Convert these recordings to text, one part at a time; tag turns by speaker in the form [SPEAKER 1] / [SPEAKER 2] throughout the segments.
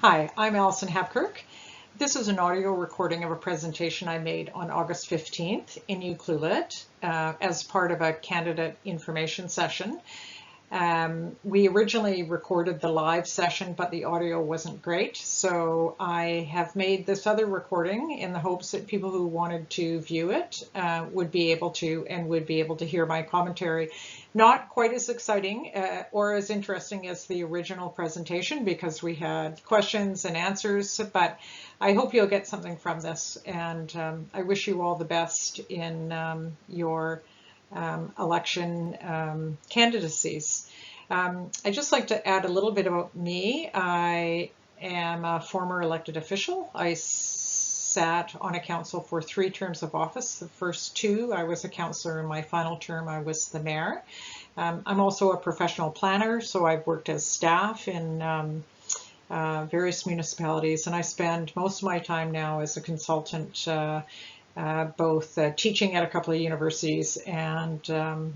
[SPEAKER 1] Hi, I'm Allison Habkirk. This is an audio recording of a presentation I made on August 15th in Ucluelet as part of a candidate information session. We originally recorded the live session, but the audio wasn't great, so I have made this other recording in the hopes that people who wanted to view it would be able to hear my commentary. Not quite as exciting or as interesting as the original presentation because we had questions and answers, but I hope you'll get something from this, and I wish you all the best in your election candidacies. I'd just like to add a little bit about me. I am a former elected official. I sat on a council for 3 terms of office. The first 2, I was a councillor. In my final term, I was the mayor. I'm also a professional planner, so I've worked as staff in various municipalities, and I spend most of my time now as a consultant both teaching at a couple of universities and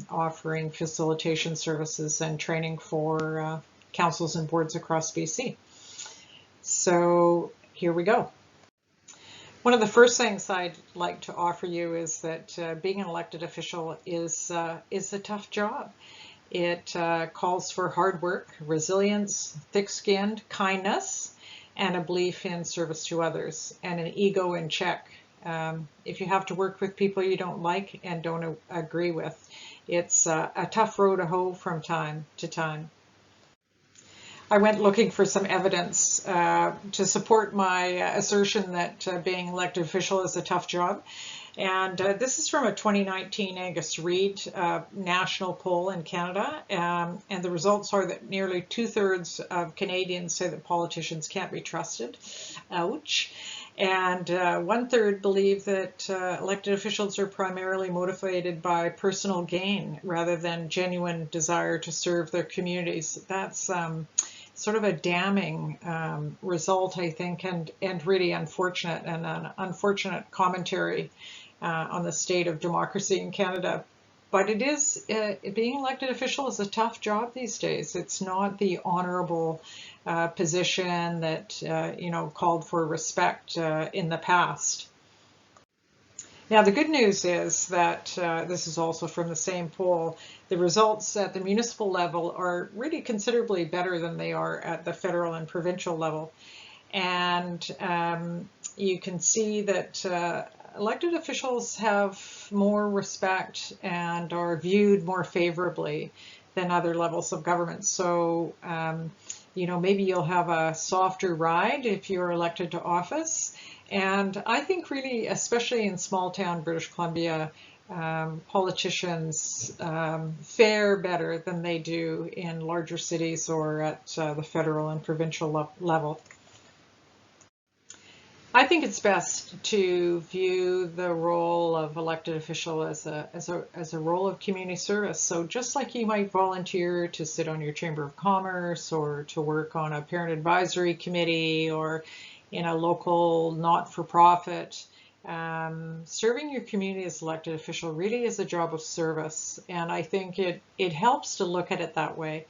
[SPEAKER 1] offering facilitation services and training for councils and boards across BC. So here we go. One of the first things I'd like to offer you is that being an elected official is a tough job. It calls for hard work, resilience, thick-skinned, kindness, and a belief in service to others, and an ego in check. If you have to work with people you don't like and don't agree with, it's a tough row to hoe from time to time. I went looking for some evidence to support my assertion that being an elected official is a tough job. And this is from a 2019 Angus Reid national poll in Canada. And the results are that nearly 2/3 of Canadians say that politicians can't be trusted. Ouch. And 1/3 believe that elected officials are primarily motivated by personal gain rather than genuine desire to serve their communities. That's sort of a damning result, I think, and really unfortunate, and an unfortunate commentary on the state of democracy in Canada. But it is, being elected official is a tough job these days. It's not the honorable position that, called for respect in the past. Now, the good news is that this is also from the same poll. The results at the municipal level are really considerably better than they are at the federal and provincial level. And you can see that elected officials have more respect and are viewed more favorably than other levels of government. So, maybe you'll have a softer ride if you're elected to office. And I think really, especially in small town British Columbia, politicians fare better than they do in larger cities or at the federal and provincial level. I think it's best to view the role of elected official as a role of community service. So just like you might volunteer to sit on your Chamber of Commerce or to work on a parent advisory committee or in a local not-for-profit, serving your community as elected official really is a job of service. And I think it helps to look at it that way.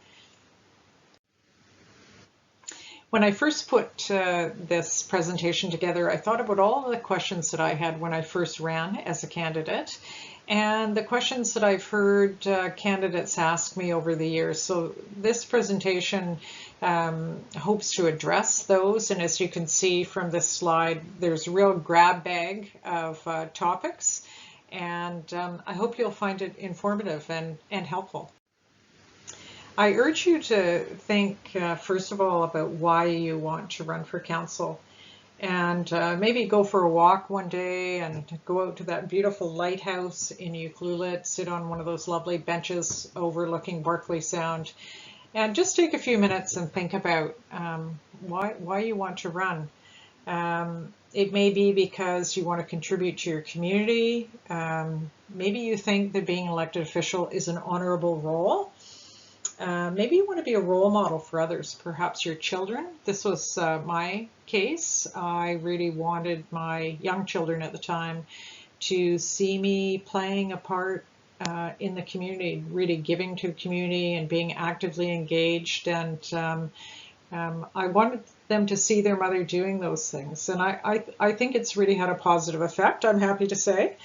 [SPEAKER 1] When I first put this presentation together, I thought about all of the questions that I had when I first ran as a candidate and the questions that I've heard candidates ask me over the years. So this presentation hopes to address those. And as you can see from this slide, there's a real grab bag of topics. And I hope you'll find it informative and helpful. I urge you to think, first of all, about why you want to run for council, and maybe go for a walk one day and go out to that beautiful lighthouse in Ucluelet, sit on one of those lovely benches overlooking Barclay Sound, and just take a few minutes and think about why you want to run. It may be because you want to contribute to your community. Maybe you think that being an elected official is an honorable role. Maybe you want to be a role model for others, perhaps your children. This was my case. I really wanted my young children at the time to see me playing a part in the community, really giving to the community and being actively engaged and I wanted them to see their mother doing those things, and I think it's really had a positive effect, I'm happy to say.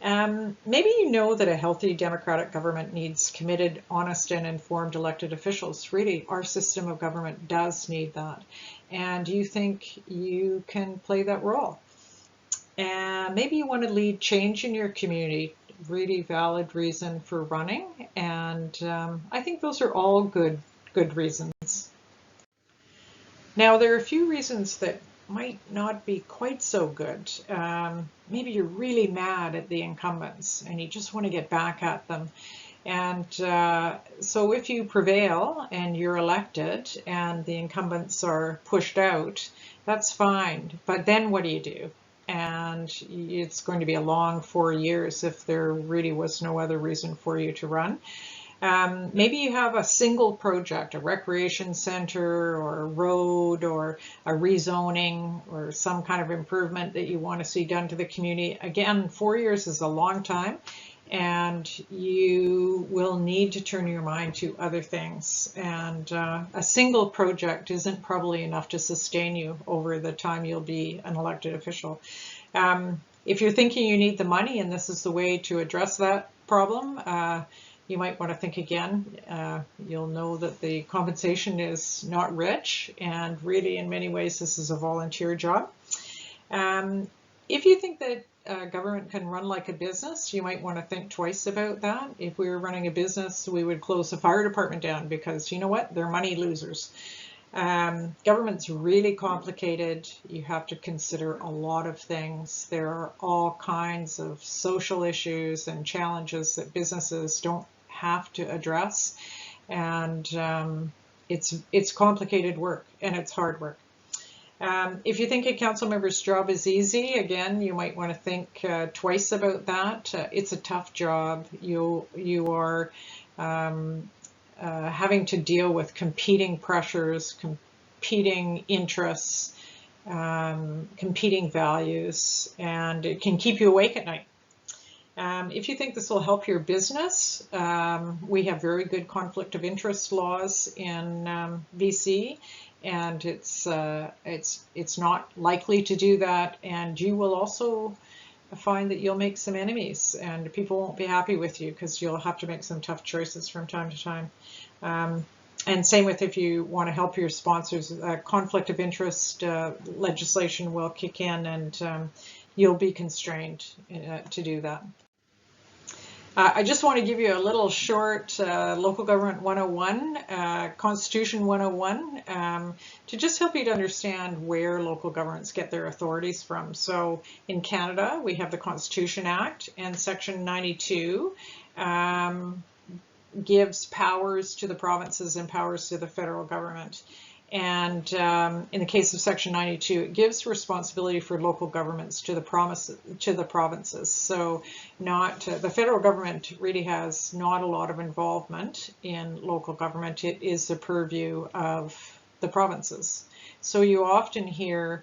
[SPEAKER 1] Maybe you know that a healthy democratic government needs committed, honest, and informed elected officials. Really, our system of government does need that. And you think you can play that role. And maybe you want to lead change in your community. Really valid reason for running. And I think those are all good reasons. Now, there are a few reasons that might not be quite so good. Maybe you're really mad at the incumbents and you just want to get back at them. And so if you prevail and you're elected and the incumbents are pushed out, that's fine. But then what do you do? And it's going to be a long 4 years if there really was no other reason for you to run. Maybe you have a single project, a recreation center or a road or a rezoning or some kind of improvement that you want to see done to the community. Again, 4 years is a long time, and you will need to turn your mind to other things. And a single project isn't probably enough to sustain you over the time you'll be an elected official. If you're thinking you need the money and this is the way to address that problem, you might want to think again. You'll know that the compensation is not rich, and really in many ways this is a volunteer job. If you think that government can run like a business, you might want to think twice about that. If we were running a business, we would close the fire department down because you know what? They're money losers. Government's really complicated. You have to consider a lot of things. There are all kinds of social issues and challenges that businesses don't have to address, and it's complicated work and it's hard work. If you think a council member's job is easy, again, you might want to think twice about that. It's a tough job. You are having to deal with competing pressures, competing interests, competing values, and it can keep you awake at night. If you think this will help your business, we have very good conflict of interest laws in BC, and it's not likely to do that. And you will also find that you'll make some enemies, and people won't be happy with you because you'll have to make some tough choices from time to time. And same with if you want to help your sponsors, conflict of interest legislation will kick in, and you'll be constrained to do that. I just want to give you a little short Local Government 101, Constitution 101, to just help you to understand where local governments get their authorities from. So in Canada, we have the Constitution Act, and Section 92 gives powers to the provinces and powers to the federal government. And in the case of Section 92, it gives responsibility for local governments to the provinces. So the federal government really has not a lot of involvement in local government. It is the purview of the provinces. So you often hear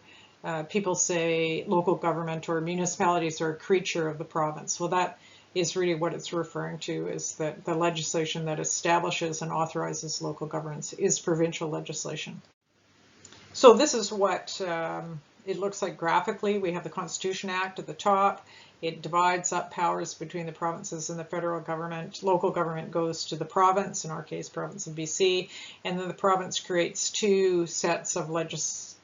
[SPEAKER 1] people say local government or municipalities are a creature of the province. Well, that is really what it's referring to, is that the legislation that establishes and authorizes local governments is provincial legislation. So this is what it looks like graphically. We have the Constitution Act at the top. It divides up powers between the provinces and the federal government. Local government goes to the province, in our case, province of BC, and then the province creates two sets of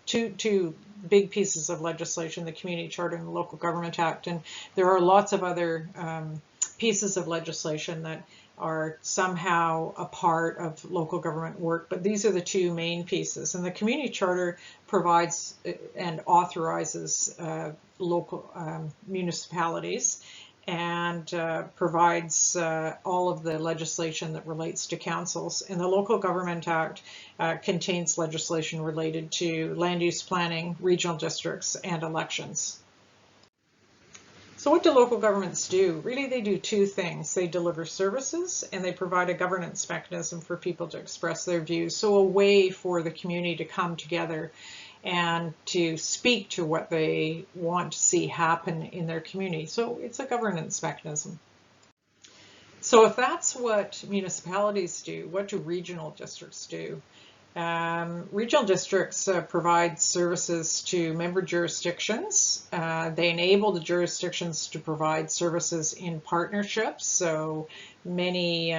[SPEAKER 1] two big pieces of legislation, the Community Charter and the Local Government Act. And there are lots of other pieces of legislation that are somehow a part of local government work, but these are the two main pieces. And the Community Charter provides and authorizes local municipalities, and provides all of the legislation that relates to councils. And the Local Government Act contains legislation related to land use planning, regional districts, and elections. So what do local governments do? Really, they do two things. They deliver services, and they provide a governance mechanism for people to express their views. So a way for the community to come together and to speak to what they want to see happen in their community. So it's a governance mechanism. So if that's what municipalities do, what do regional districts do? Regional districts provide services to member jurisdictions. They enable the jurisdictions to provide services in partnerships. So many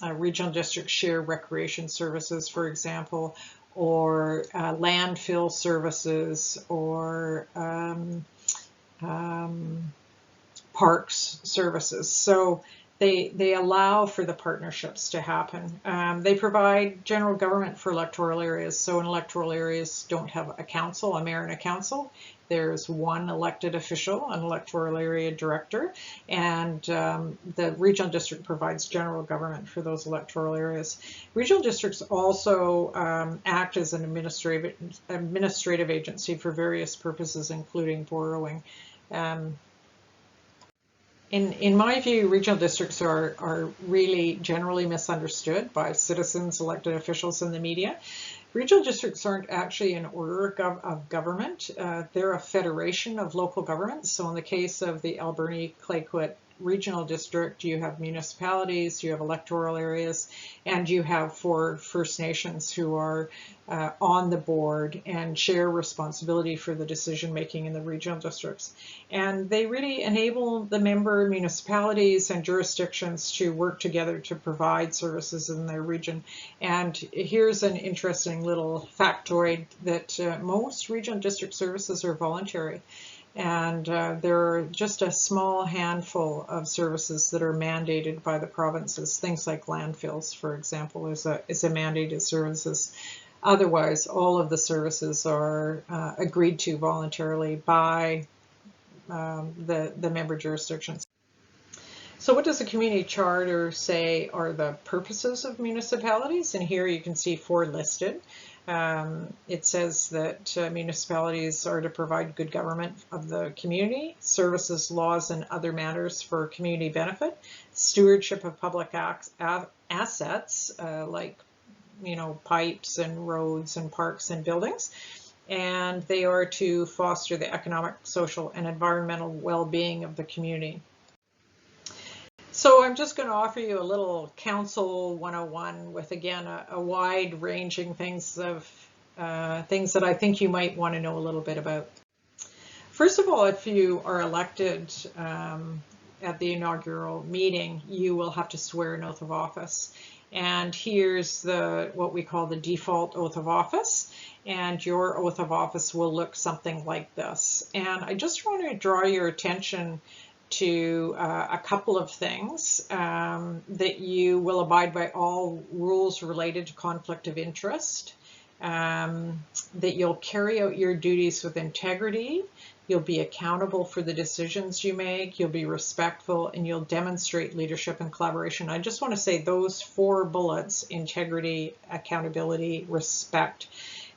[SPEAKER 1] regional districts share recreation services, for example, or landfill services, or parks services. So they allow for the partnerships to happen. They provide general government for electoral areas. So in electoral areas don't have a council, a mayor and a council. There's one elected official, an electoral area director, and the regional district provides general government for those electoral areas. Regional districts also act as an administrative agency for various purposes, including borrowing. In my view, regional districts are really generally misunderstood by citizens, elected officials, and the media. Regional districts aren't actually an order of government. They're a federation of local governments. So in the case of the Alberni-Clayoquot Regional District, you have municipalities, you have electoral areas, and you have 4 First Nations who are on the board and share responsibility for the decision making in the regional districts. And they really enable the member municipalities and jurisdictions to work together to provide services in their region. And here's an interesting little factoid that most regional district services are voluntary. And there are just a small handful of services that are mandated by the provinces. Things like landfills, for example, is a mandated services. Otherwise, all of the services are agreed to voluntarily by the member jurisdictions. So what does the community charter say are the purposes of municipalities? And here you can see 4 listed. It says that municipalities are to provide good government of the community, services, laws, and other matters for community benefit, stewardship of public assets like pipes and roads and parks and buildings, and they are to foster the economic, social, and environmental well-being of the community. So I'm just going to offer you a little Council 101 with, again, a wide-ranging things that I think you might want to know a little bit about. First of all, if you are elected at the inaugural meeting, you will have to swear an oath of office. And here's what we call the default oath of office. And your oath of office will look something like this. And I just want to draw your attention to a couple of things, that you will abide by all rules related to conflict of interest, that you'll carry out your duties with integrity, you'll be accountable for the decisions you make, you'll be respectful, and you'll demonstrate leadership and collaboration. I just want to say those 4 bullets, integrity, accountability, respect,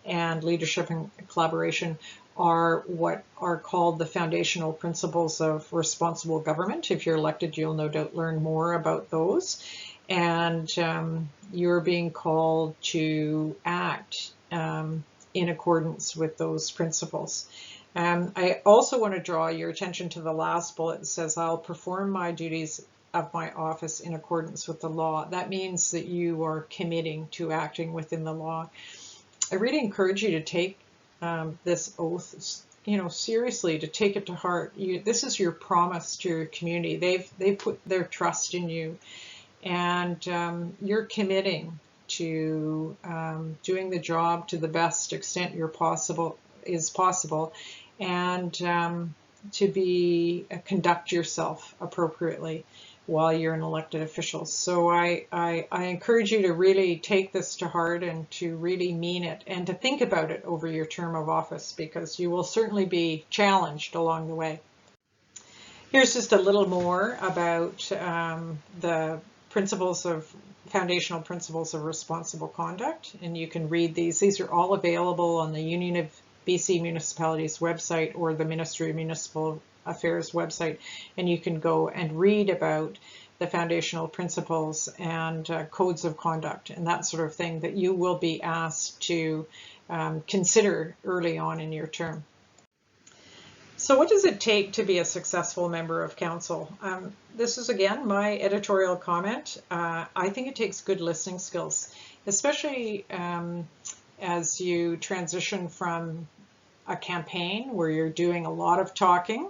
[SPEAKER 1] and leadership and collaboration, are what are called the foundational principles of responsible government. If you're elected, you'll no doubt learn more about those. And you're being called to act in accordance with those principles. I also want to draw your attention to the last bullet that says, I'll perform my duties of my office in accordance with the law. That means that you are committing to acting within the law. I really encourage you to take this oath, seriously, to take it to heart. This is your promise to your community. They've put their trust in you, and you're committing to doing the job to the best extent is possible, and to conduct yourself appropriately while you're an elected official. So I encourage you to really take this to heart and to really mean it and to think about it over your term of office, because you will certainly be challenged along the way. Here's just a little more about the foundational principles of responsible conduct, and you can read these. These are all available on the Union of BC Municipalities website or the Ministry of Municipal Affairs website, and you can go and read about the foundational principles and codes of conduct and that sort of thing that you will be asked to consider early on in your term. So what does it take to be a successful member of council? This is, again, my editorial comment. I think it takes good listening skills. especially as you transition from a campaign where you're doing a lot of talking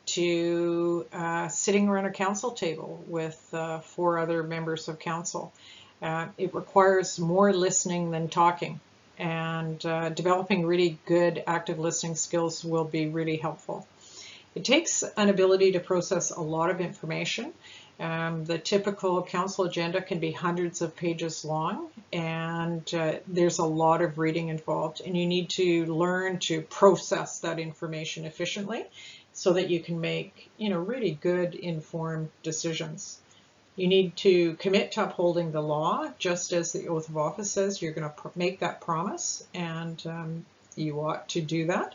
[SPEAKER 1] to sitting around a council table with 4 other members of council. It requires more listening than talking, and developing really good active listening skills will be really helpful. It takes an ability to process a lot of information. The typical council agenda can be hundreds of pages long, and there's a lot of reading involved, and you need to learn to process that information efficiently so that you can make, really good informed decisions. You need to commit to upholding the law, just as the oath of office says you're going to make that promise, and you ought to do that.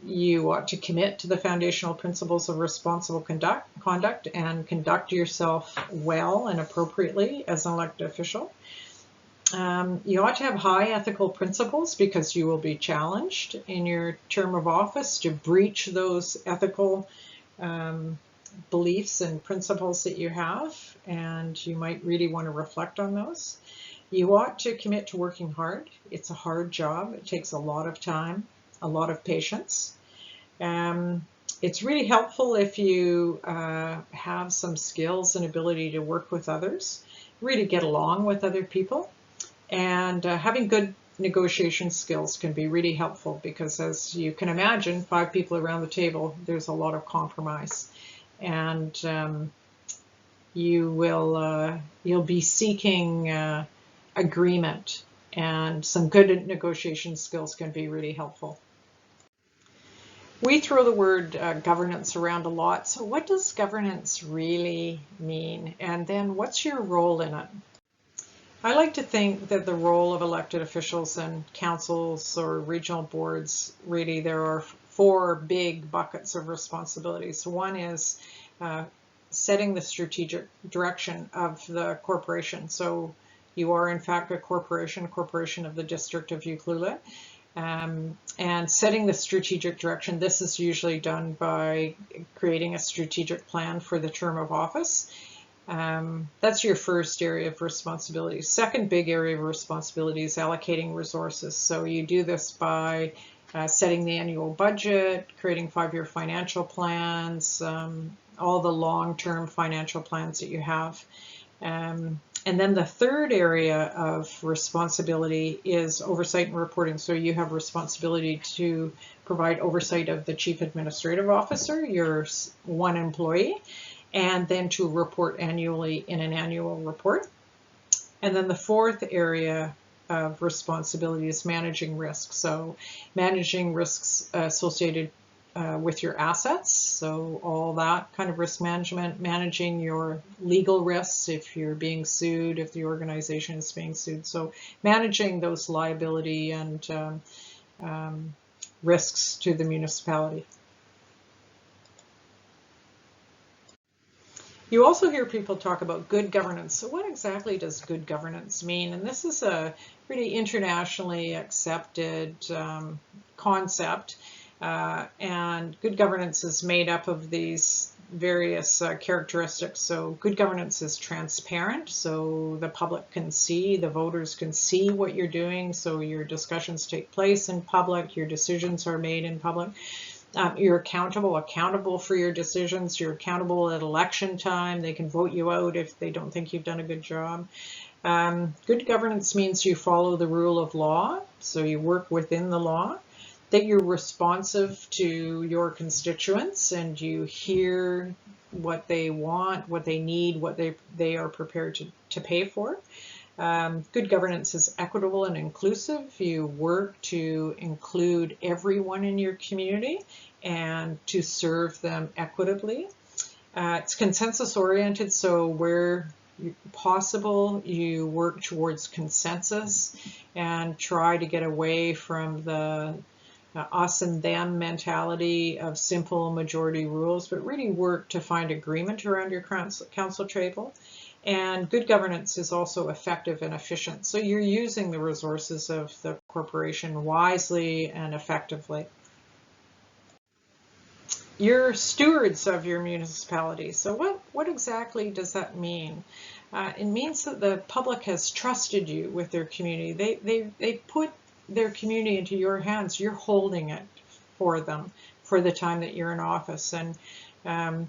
[SPEAKER 1] You ought to commit to the foundational principles of responsible conduct and conduct yourself well and appropriately as an elected official. You ought to have high ethical principles because you will be challenged in your term of office to breach those ethical beliefs and principles that you have, and you might really want to reflect on those. You ought to commit to working hard. It's a hard job. It takes a lot of time, a lot of patience. It's really helpful if you have some skills and ability to work with others, really get along with other people. And having good negotiation skills can be really helpful because, as you can imagine, 5 people around the table, there's a lot of compromise. And you'll be seeking agreement, and some good negotiation skills can be really helpful. We throw the word governance around a lot. So what does governance really mean? And then what's your role in it? I like to think that the role of elected officials and councils or regional boards, really there are 4 big buckets of responsibilities. One is setting the strategic direction of the corporation. So you are in fact a corporation of the District of Ucluelet. And setting the strategic direction, this is usually done by creating a strategic plan for the term of office. That's your first area of responsibility. Second big area of responsibility is allocating resources. So you do this by setting the annual budget, creating 5-year financial plans, all the long-term financial plans that you have. And then the third area of responsibility is oversight and reporting. So you have responsibility to provide oversight of the Chief Administrative Officer, your 1 employee, and then to report annually in an annual report. And then the 4th area of responsibility is managing risks. So managing risks associated with your assets, so all that kind of risk management, managing your legal risks if you're being sued, if the organization is being sued. So managing those liability and risks to the municipality. You also hear people talk about good governance. So what exactly does good governance mean? And this is a really internationally accepted concept. And good governance is made up of these various characteristics. So good governance is transparent, so the public can see, the voters can see what you're doing, so your discussions take place in public, your decisions are made in public. You're accountable for your decisions. You're accountable at election time. They can vote you out if they don't think you've done a good job. Good governance means you follow the rule of law, so you work within the law, that you're responsive to your constituents and you hear what they want, what they need, what they are prepared to pay for. Good governance is equitable and inclusive. You work to include everyone in your community and to serve them equitably. It's consensus oriented, so where possible, you work towards consensus and try to get away from the us and them mentality of simple majority rules, but really work to find agreement around your council table. And good governance is also effective and efficient. So you're using the resources of the corporation wisely and effectively. You're stewards of your municipality. So what exactly does that mean? It means that the public has trusted you with their community. They put their community into your hands. You're holding it for them for the time that you're in office. And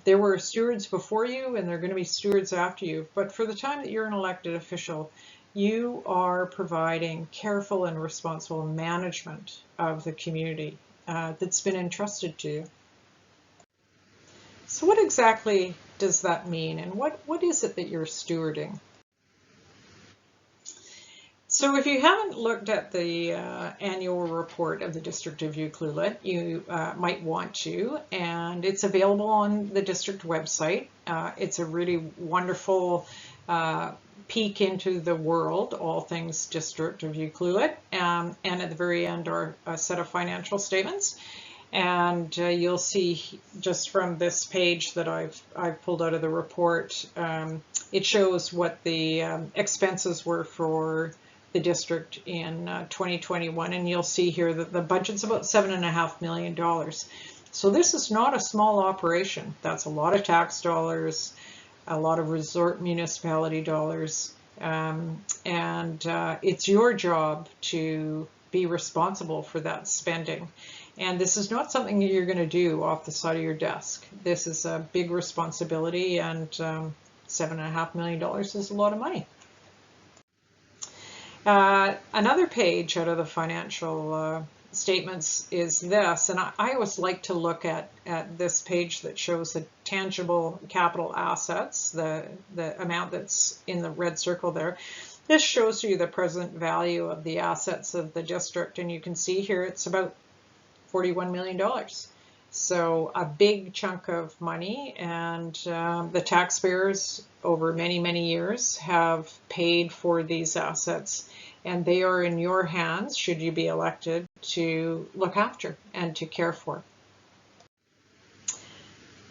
[SPEAKER 1] there were stewards before you, and there are going to be stewards after you. But for the time that you're an elected official, you are providing careful and responsible management of the community that's been entrusted to you. So what exactly does that mean, and what is it that you're stewarding? So if you haven't looked at the annual report of the District of Ucluelet, you might want to, and it's available on the district website. It's a really wonderful peek into the world, all things District of Ucluelet, and at the very end are a set of financial statements. And you'll see just from this page that I've pulled out of the report, it shows what the expenses were for the district in 2021, and you'll see here that the budget's about $7.5 million. So this is not a small operation. That's a lot of tax dollars, a lot of resort municipality dollars, and it's your job to be responsible for that spending. And this is not something that you're going to do off the side of your desk. This is a big responsibility, and $7.5 million is a lot of money. Another page out of the financial statements is this, and I always like to look at this page that shows the tangible capital assets, the amount that's in the red circle there. This shows you the present value of the assets of the district, and you can see here it's about $41 million. So a big chunk of money, and the taxpayers over many, many years have paid for these assets, and they are in your hands, should you be elected, to look after and to care for.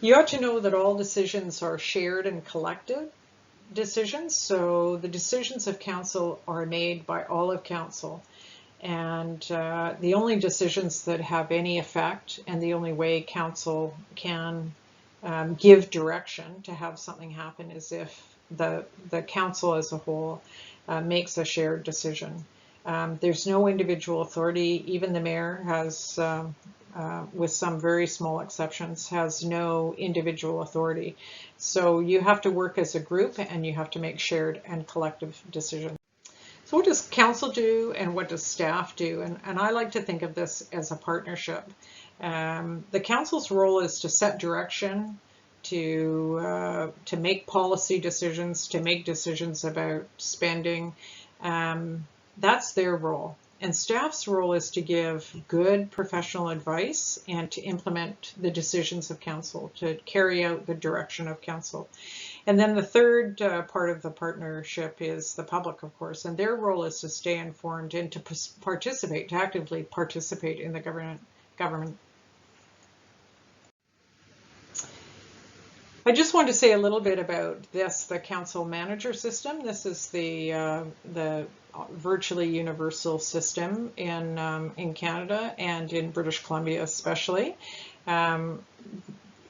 [SPEAKER 1] You ought to know that all decisions are shared and collective decisions, so the decisions of council are made by all of council. And the only decisions that have any effect, and the only way council can give direction to have something happen, is if the council as a whole makes a shared decision. There's no individual authority. Even the mayor has, with some very small exceptions, has no individual authority. So you have to work as a group, and you have to make shared and collective decisions. So what does council do, and what does staff do? And I like to think of this as a partnership. The council's role is to set direction, to make policy decisions, to make decisions about spending. That's their role. And staff's role is to give good professional advice and to implement the decisions of council, to carry out the direction of council. And then the third part of the partnership is the public, of course, and their role is to stay informed and to participate, to actively participate in the government. I just want to say a little bit about this, the council manager system. This is the virtually universal system in Canada and in British Columbia especially.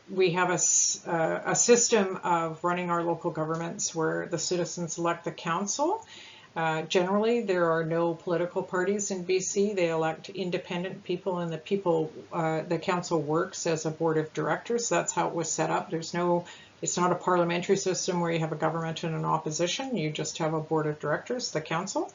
[SPEAKER 1] We have a system of running our local governments where the citizens elect the council. Generally, there are no political parties in BC. They elect independent people, and the council works as a board of directors. That's how it was set up. It's not a parliamentary system where you have a government and an opposition. You just have a board of directors, the council.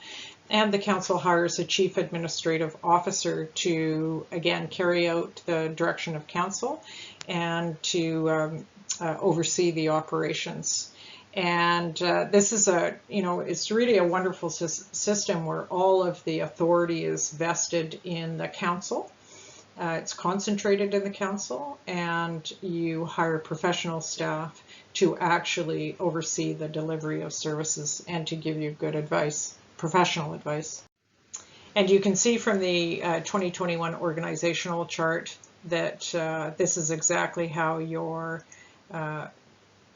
[SPEAKER 1] And the council hires a chief administrative officer to, again, carry out the direction of council and to oversee the operations. And this is it's really a wonderful system where all of the authority is vested in the council. It's concentrated in the council, and you hire professional staff to actually oversee the delivery of services and to give you good advice, professional advice. And you can see from the 2021 organizational chart that this is exactly how your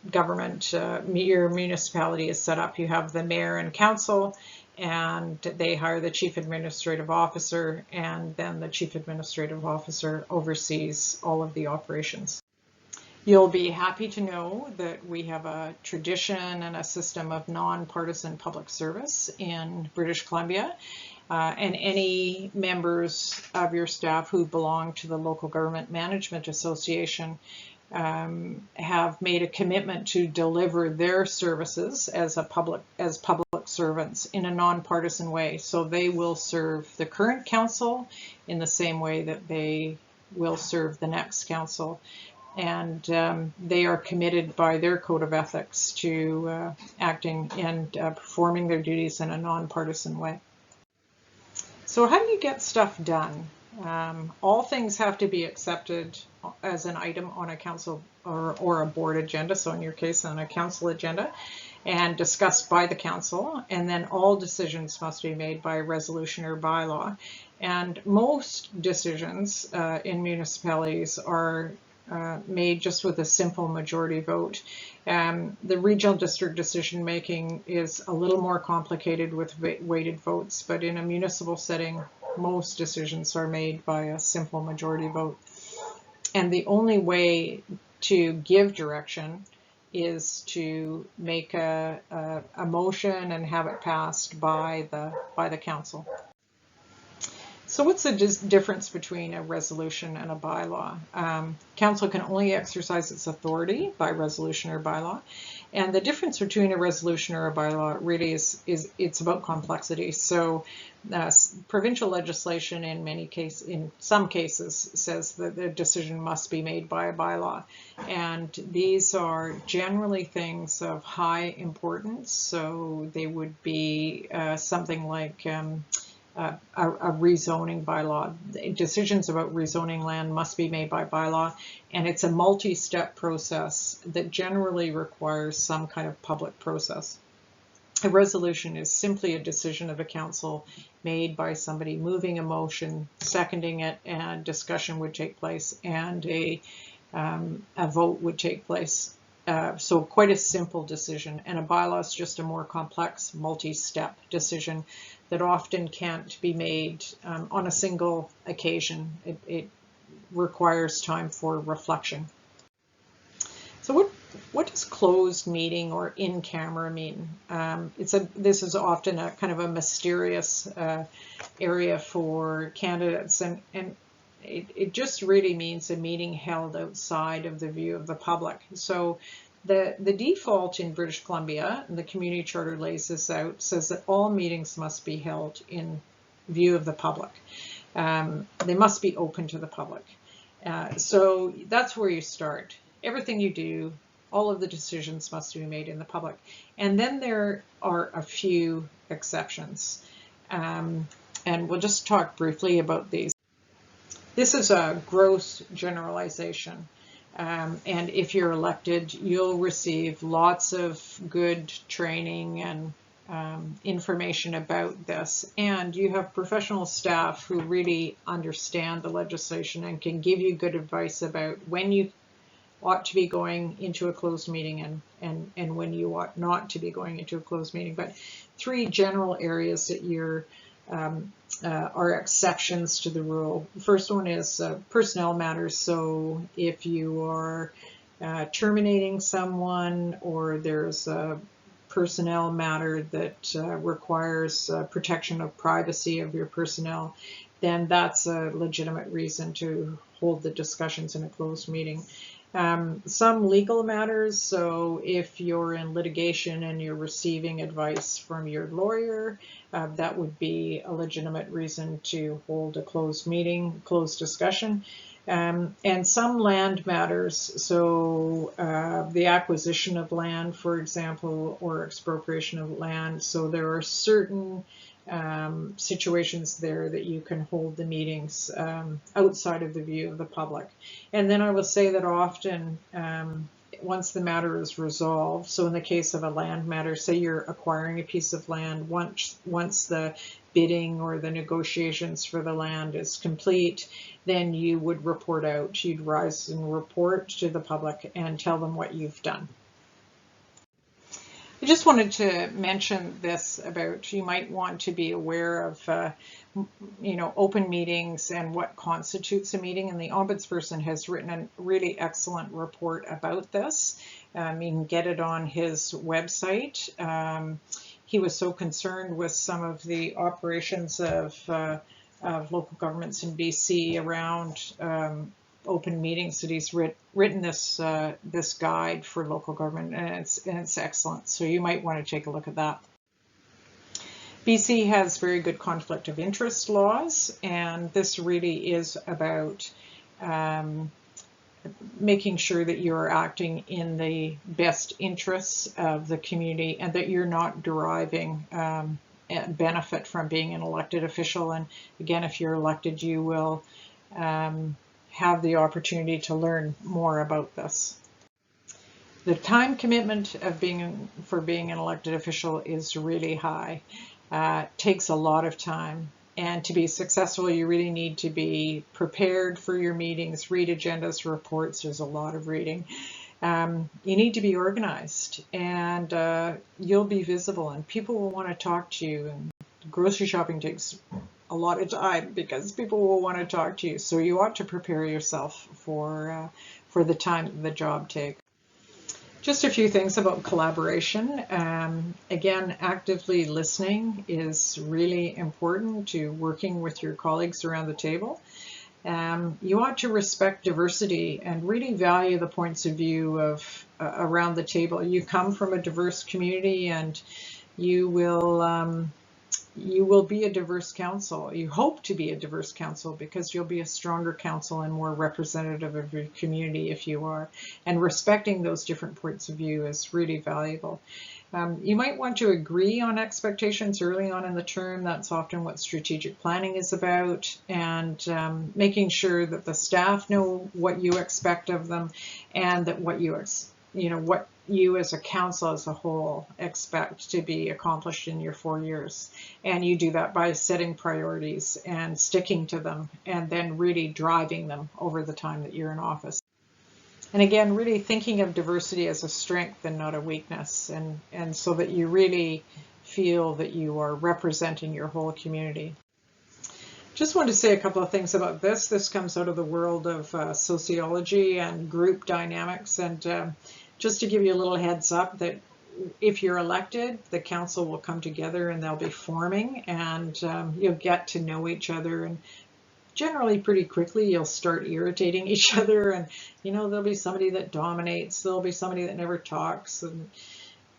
[SPEAKER 1] government, your municipality is set up. You have the mayor and council, and they hire the chief administrative officer, and then the chief administrative officer oversees all of the operations. You'll be happy to know that we have a tradition and a system of nonpartisan public service in British Columbia. And any members of your staff who belong to the Local Government Management Association have made a commitment to deliver their services as public servants in a nonpartisan way. So they will serve the current council in the same way that they will serve the next council. And they are committed by their code of ethics to acting and performing their duties in a nonpartisan way. So how do you get stuff done? All things have to be accepted as an item on a council or a board agenda, so in your case on a council agenda, and discussed by the council, and then all decisions must be made by resolution or bylaw. And most decisions in municipalities are made just with a simple majority vote. The regional district decision making is a little more complicated with weighted votes, but in a municipal setting, most decisions are made by a simple majority vote. And the only way to give direction is to make a motion and have it passed by the council. So what's the difference between a resolution and a bylaw? Council can only exercise its authority by resolution or bylaw. And the difference between a resolution or a bylaw really is it's about complexity. So provincial legislation in some cases says that the decision must be made by a bylaw. And these are generally things of high importance. So they would be something like a rezoning bylaw. Decisions about rezoning land must be made by bylaw, and it's a multi-step process that generally requires some kind of public process. A resolution is simply a decision of a council made by somebody moving a motion, seconding it, and discussion would take place, and a vote would take place. So quite a simple decision, and a bylaw is just a more complex multi-step decision that often can't be made on a single occasion. It requires time for reflection. So what does closed meeting or in camera mean? This is often a kind of a mysterious area for candidates, and it just really means a meeting held outside of the view of the public. So the default in British Columbia, and the Community Charter lays this out, says that all meetings must be held in view of the public. They must be open to the public. So that's where you start. Everything you do, all of the decisions must be made in the public. And then there are a few exceptions. And we'll just talk briefly about these. This is a gross generalization. And if you're elected, you'll receive lots of good training and information about this. And you have professional staff who really understand the legislation and can give you good advice about when you ought to be going into a closed meeting and when you ought not to be going into a closed meeting. But three general areas that are exceptions to the rule. The first one is personnel matters. So if you are terminating someone, or there's a personnel matter that requires protection of privacy of your personnel, then that's a legitimate reason to hold the discussions in a closed meeting. Some legal matters, so if you're in litigation and you're receiving advice from your lawyer, that would be a legitimate reason to hold a closed meeting, closed discussion. And some land matters, so the acquisition of land, for example, or expropriation of land. So there are certain situations there that you can hold the meetings outside of the view of the public. And then I will say that often once the matter is resolved, so in the case of a land matter, say you're acquiring a piece of land, once the bidding or the negotiations for the land is complete, then you would report out. You'd rise and report to the public and tell them what you've done. I just wanted to mention this about you might want to be aware of open meetings and what constitutes a meeting, and the Ombudsperson has written a really excellent report about this. You can get it on his website. He was so concerned with some of the operations of local governments in BC around open meetings that he's written this guide for local government, and it's excellent. So you might want to take a look at that. BC has very good conflict of interest laws, and this really is about making sure that you're acting in the best interests of the community and that you're not deriving benefit from being an elected official. And again, if you're elected, you will have the opportunity to learn more about this. The time commitment of being an elected official is really high. Takes a lot of time, and to be successful you really need to be prepared for your meetings, read agendas, reports. There's a lot of reading. You need to be organized, and you'll be visible, and people will want to talk to you, and grocery shopping takes a lot of time because people will want to talk to you. So you ought to prepare yourself for the time the job takes. Just a few things about collaboration. Again, actively listening is really important to working with your colleagues around the table. You ought to respect diversity and really value the points of view of around the table. You come from a diverse community, and you will be a diverse council. You hope to be a diverse council because you'll be a stronger council and more representative of your community if you are. And respecting those different points of view is really valuable. You might want to agree on expectations early on in the term. That's often what strategic planning is about, and making sure that the staff know what you expect of them, and that what you as a council as a whole expect to be accomplished in your 4 years. And you do that by setting priorities and sticking to them, and then really driving them over the time that you're in office. And again, really thinking of diversity as a strength and not a weakness, and so that you really feel that you are representing your whole community. Just want to say a couple of things about this. This comes out of the world of sociology and group dynamics, and just to give you a little heads up that if you're elected, the council will come together and they'll be forming, and you'll get to know each other, and generally pretty quickly you'll start irritating each other, and there'll be somebody that dominates, there'll be somebody that never talks, and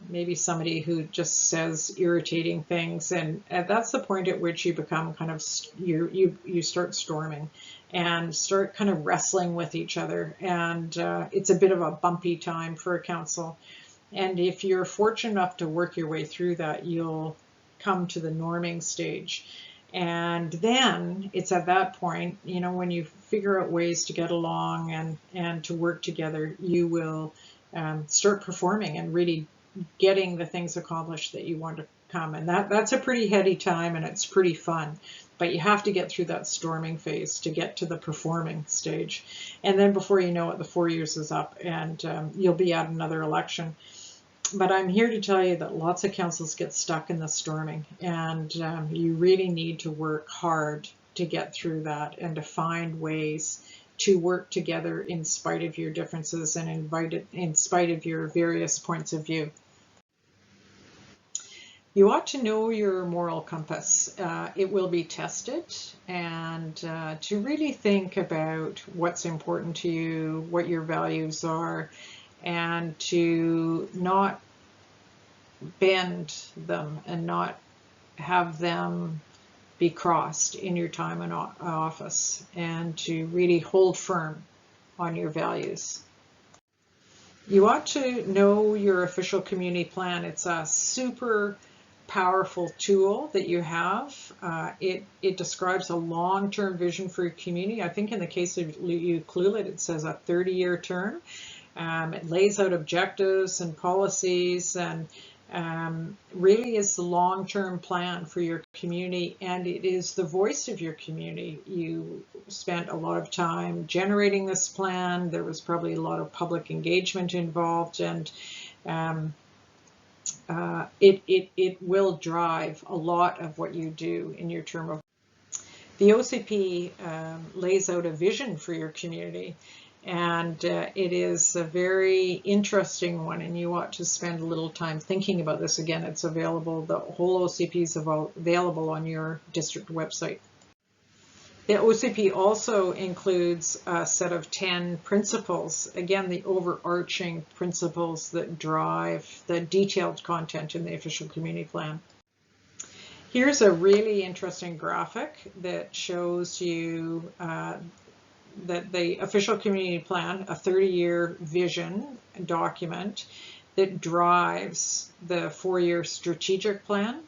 [SPEAKER 1] maybe somebody who just says irritating things, and that's the point at which you become kind of you start storming and start kind of wrestling with each other, and it's a bit of a bumpy time for a council. And if you're fortunate enough to work your way through that, you'll come to the norming stage. And then it's at that point, when you figure out ways to get along and to work together, you will start performing and really getting the things accomplished that you want to come. And that's a pretty heady time, and it's pretty fun. But you have to get through that storming phase to get to the performing stage. And then before you know it, the 4 years is up, and you'll be at another election. But I'm here to tell you that lots of councils get stuck in the storming, and you really need to work hard to get through that and to find ways to work together in spite of your differences and in spite of your various points of view. You ought to know your moral compass. It will be tested, and to really think about what's important to you, what your values are, and to not bend them and not have them be crossed in your time in office, and to really hold firm on your values. You ought to know your official community plan. It's a super powerful tool that you have. It describes a long-term vision for your community. I think in the case of Ucluelet, it says a 30-year term. It lays out objectives and policies, and really is the long-term plan for your community, and it is the voice of your community. You spent a lot of time generating this plan. There was probably a lot of public engagement involved, and it will drive a lot of what you do in your term of. The OCP lays out a vision for your community, and it is a very interesting one, and you ought to spend a little time thinking about this. Again, it's available, the whole OCP is available on your district website. The OCP also includes a set of 10 principles, again, the overarching principles that drive the detailed content in the official community plan. Here's a really interesting graphic that shows you that the official community plan, a 30-year vision document that drives the 4-year strategic plan,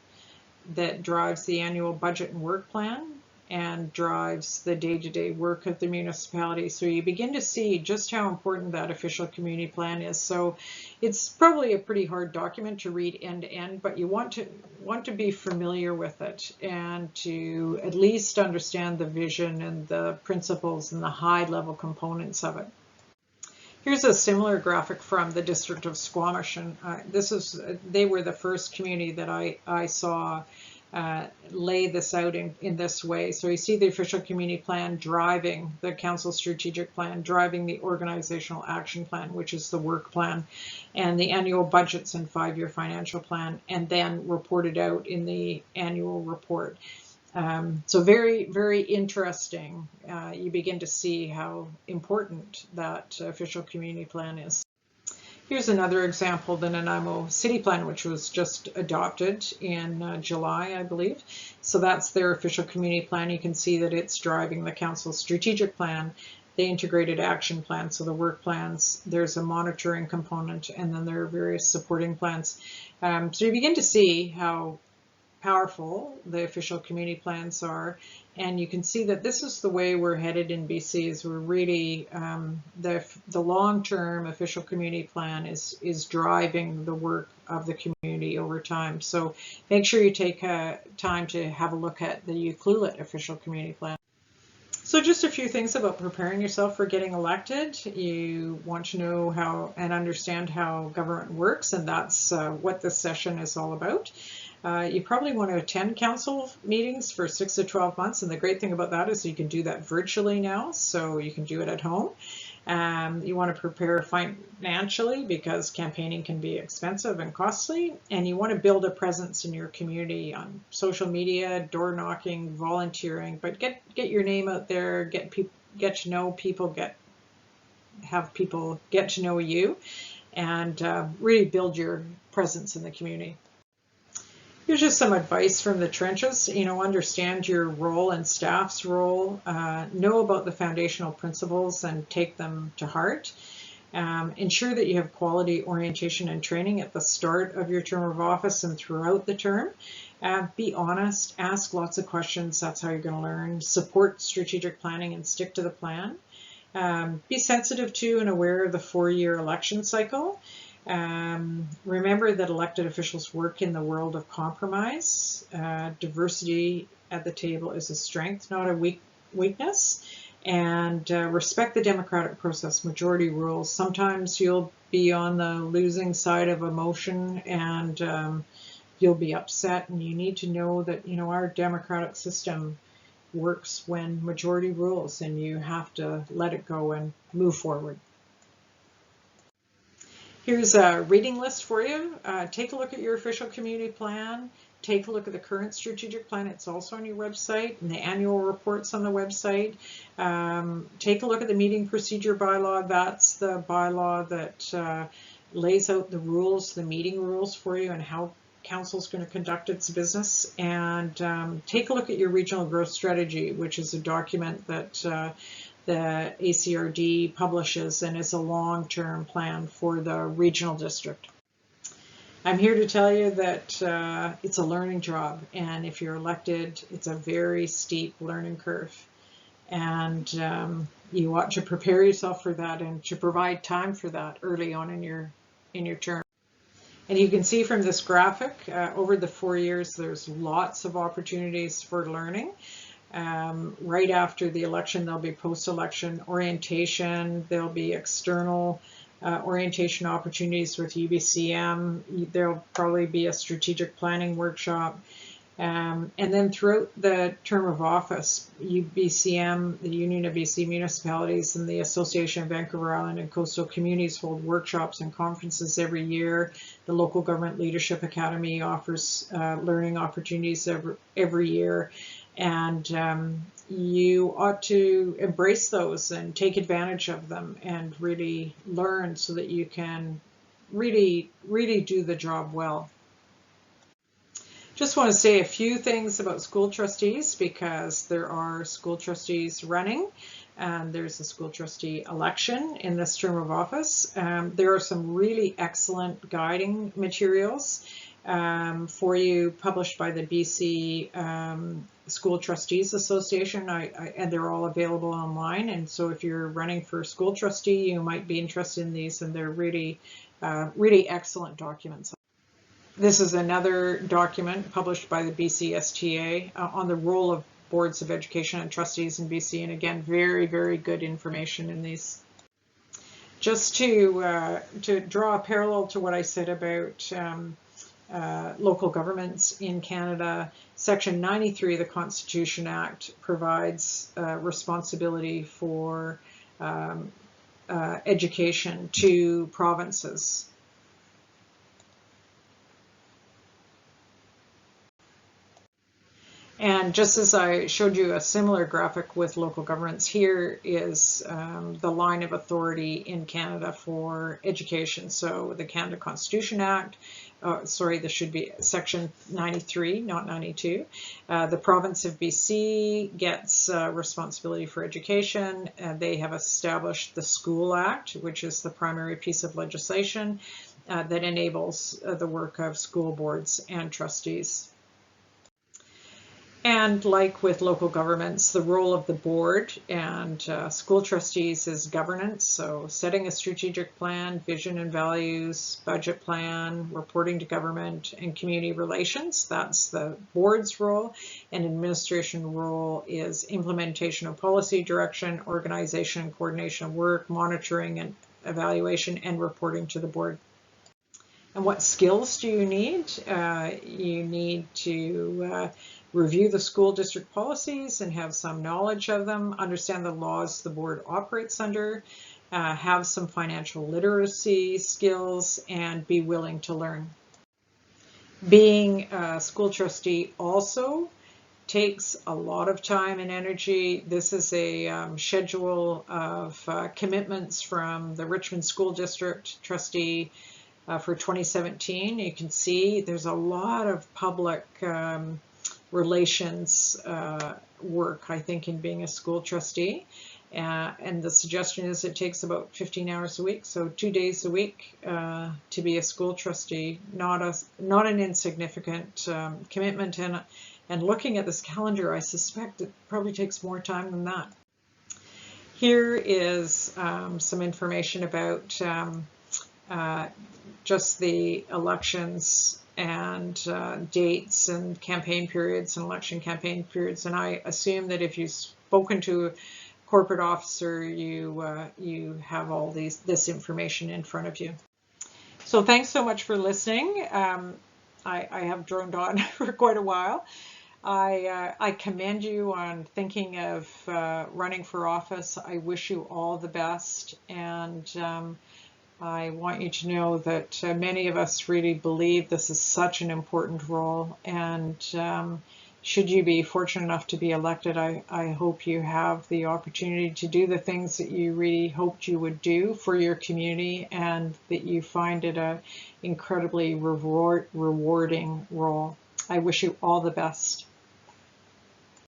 [SPEAKER 1] that drives the annual budget and work plan, and drives the day-to-day work of the municipality. So you begin to see just how important that official community plan is. So it's probably a pretty hard document to read end to end, but you want to be familiar with it and to at least understand the vision and the principles and the high-level components of it. Here's a similar graphic from the District of Squamish, and they were the first community that I saw lay this out in this way. So you see the official community plan driving the council strategic plan, driving the organizational action plan, which is the work plan, and the annual budgets and 5-year financial plan, and then reported out in the annual report. So very, very interesting. You begin to see how important that official community plan is. Here's another example, the Nanaimo City Plan, which was just adopted in July, I believe. So that's their official community plan. You can see that it's driving the council's strategic plan, the integrated action plan, so the work plans, there's a monitoring component, and then there are various supporting plans. So you begin to see how powerful the official community plans are, and you can see that this is the way we're headed in BC. Is we're really the long-term official community plan is driving the work of the community over time. So make sure you take time to have a look at the Ucluelet official community plan. So just a few things about preparing yourself for getting elected. You want to know how and understand how government works, and that's what this session is all about. You probably want to attend council meetings for 6 to 12 months, and the great thing about that is you can do that virtually now, so you can do it at home. You want to prepare financially because campaigning can be expensive and costly, and you want to build a presence in your community on social media, door knocking, volunteering, but get your name out there, get to know people, have people get to know you, and really build your presence in the community. Here's just some advice from the trenches. Understand your role and staff's role, know about the foundational principles and take them to heart. Ensure that you have quality orientation and training at the start of your term of office and throughout the term. Be honest, ask lots of questions, that's how you're going to learn. Support strategic planning and stick to the plan. Be sensitive to and aware of the 4-year election cycle. Remember that elected officials work in the world of compromise. Diversity at the table is a strength, not a weakness. And respect the democratic process. Majority rules. Sometimes you'll be on the losing side of emotion, and you'll be upset, and you need to know that our democratic system works when majority rules, and you have to let it go and move forward. Here's a reading list for you. Take a look at your official community plan. Take a look at the current strategic plan. It's also on your website, and the annual reports on the website. Take a look at the meeting procedure bylaw. That's the bylaw that lays out the rules, the meeting rules for you, and how council is going to conduct its business. And take a look at your regional growth strategy, which is a document that the ACRD publishes and is a long-term plan for the regional district. I'm here to tell you that it's a learning job, and if you're elected, it's a very steep learning curve, and you ought to prepare yourself for that and to provide time for that early on in your term. And you can see from this graphic, over the 4 years, there's lots of opportunities for learning. Right after the election, there'll be post-election orientation, there'll be external orientation opportunities with UBCM. There'll probably be a strategic planning workshop. And then throughout the term of office, UBCM, the Union of BC Municipalities, and the Association of Vancouver Island and Coastal Communities hold workshops and conferences every year. The Local Government Leadership Academy offers learning opportunities every year. And you ought to embrace those and take advantage of them and really learn so that you can really do the job well. Just want to say a few things about school trustees, because there are school trustees running and there's a school trustee election in this term of office. There are some really excellent guiding materials for you published by the BC School Trustees Association, and they're all available online. And so if you're running for school trustee, you might be interested in these, and they're really excellent documents. This is another document published by the BCSTA on the role of boards of education and trustees in BC, and again, very good information in these. Just to draw a parallel to what I said about local governments in Canada, Section 93 of the Constitution Act provides responsibility for education to provinces. And just as I showed you a similar graphic with local governments, here is the line of authority in Canada for education. So the Canada Constitution Act, sorry, this should be Section 93, not 92. The province of BC gets responsibility for education. They have established the School Act, which is the primary piece of legislation that enables the work of school boards and trustees. And like with local governments, the role of the board and school trustees is governance. So setting a strategic plan, vision and values, budget plan, reporting to government, and community relations. That's the board's role. And administration role is implementation of policy, direction, organization and coordination of work, monitoring and evaluation, and reporting to the board. And what skills do you need? You need to review the school district policies and have some knowledge of them, understand the laws the board operates under, have some financial literacy skills, and be willing to learn. Being a school trustee also takes a lot of time and energy. This is a schedule of commitments from the Richmond School District trustee for 2017. You can see there's a lot of public relations work, I think, in being a school trustee. And the suggestion is it takes about 15 hours a week, so 2 days a week to be a school trustee. Not an insignificant commitment. And looking at this calendar, I suspect it probably takes more time than that. Here is some information about just the elections and dates and campaign periods and election campaign periods. And I assume that if you've spoken to a corporate officer, you have all this information in front of you. So thanks so much for listening. I have droned on for quite a while. I commend you on thinking of running for office. I wish you all the best, and I want you to know that many of us really believe this is such an important role, and should you be fortunate enough to be elected, I hope you have the opportunity to do the things that you really hoped you would do for your community, and that you find it an incredibly rewarding role. I wish you all the best.